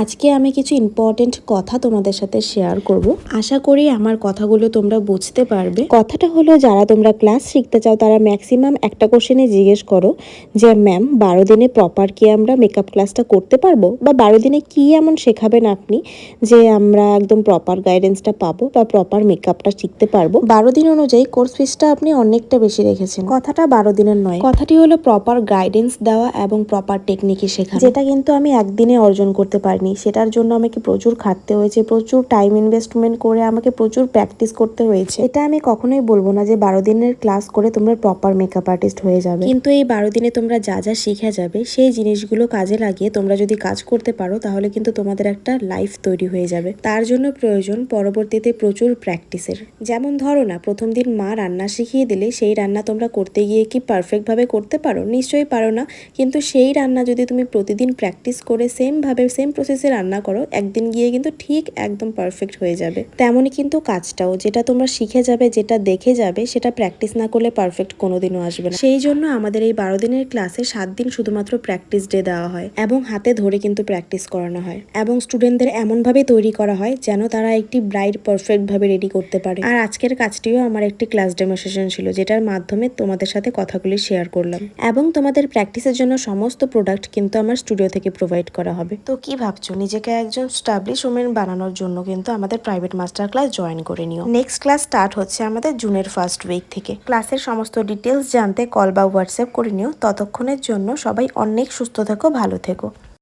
আজকে আমি কিছু ইম্পর্টেন্ট কথা তোমাদের সাথে শেয়ার করব। আশা করি আমার কথাগুলো তোমরা বুঝতে পারবে। কথাটা হলো, যারা তোমরা ক্লাস শিখতে চাও তারা ম্যাক্সিমাম একটা কোশ্চেনে জিজ্ঞেস করো যে ম্যাম 12 দিনে প্রপার কি আমরা মেকআপ ক্লাসটা করতে পারবো, বা 12 দিনে কি এমন শেখাবেন আপনি যে আমরা একদম প্রপার গাইডেন্সটা পাবো বা প্রপার মেকআপটা শিখতে পারবো। 12 দিন অনুযায়ী কোর্স ফিসটা আপনি অনেকটা বেশি রেখেছেন। কথাটা 12 দিনের নয়, কথাটি হলো প্রপার গাইডেন্স দেওয়া এবং প্রপার টেকনিকে শেখা, যেটা কিন্তু আমি একদিনে অর্জন করতে পারিনি। সেটার জন্য আমাকে প্রচুর খাটতে হয়েছে, প্রচুর টাইম ইনভেস্টমেন্ট করে আমাকে প্রচুর প্র্যাকটিস করতে হয়েছে। এটা আমি কখনোই বলবো না যে 12 দিনের ক্লাস করে তোমরা প্রপার মেকআপ আর্টিস্ট হয়ে যাবে, কিন্তু এই 12 দিনে তোমরা যা যা শিখে যাবে সেই জিনিসগুলো কাজে লাগিয়ে তোমরা যদি কাজ করতে পারো তাহলে কিন্তু তোমাদের একটা লাইফ তৈরি হয়ে যাবে। তার জন্য প্রয়োজন পরবর্তীতে প্রচুর প্র্যাকটিসের। যেমন ধরো না, প্রথম দিন মা রান্না শিখিয়ে দিলে সেই রান্না তোমরা করতে গিয়ে কি পারফেক্ট ভাবে করতে পারো? নিশ্চয়ই পারো না। কিন্তু সেই রান্না যদি তুমি প্রতিদিন প্র্যাকটিস করে সেম প্রসেসে রান্না করো, একদিন গিয়ে কিন্তু ঠিক একদম পারফেক্ট হয়ে যাবে। তেমনই কিন্তু কাজটাও, যেটা তোমরা শিখে যাবে, যেটা দেখে যাবে, সেটা প্র্যাকটিস না করলে পারফেক্ট কোনোদিনও আসবে না। সেই জন্য আমাদের এই 12 দিনের ক্লাসে 7 দিন শুধুমাত্র প্র্যাকটিস ডে দেওয়া হয় এবং হাতে ধরে কিন্তু প্র্যাকটিস করানো হয় এবং স্টুডেন্টদের এমনভাবে তৈরি করা হয় যেন তারা একটি ব্রাইড পারফেক্ট ভাবে রেডি করতে পারে। আর আজকের কাজটিও আমার একটি ক্লাস ডেমোস্ট্রেশন ছিল, যেটার মাধ্যমে তোমাদের সাথে কথাগুলি শেয়ার করলাম এবং তোমাদের প্র্যাকটিসের জন্য সমস্ত প্রোডাক্ট কিন্তু আমার স্টুডিও থেকে প্রোভাইড করা হবে। তো কি ভাবছো, নিজেকে একজন স্টাবলিশ ওমেন বানানোর জন্য কিন্তু আমাদের প্রাইভেট মাস্টার ক্লাস জয়েন করে নিও। নেক্সট ক্লাস স্টার্ট হচ্ছে আমাদের জুনের ফার্স্ট উইক থেকে। ক্লাসের সমস্ত ডিটেলস জানতে কল বা হোয়াটসঅ্যাপ করে নিও। ততক্ষণের জন্য সবাই অনেক সুস্থ থেকো, ভালো থেকো।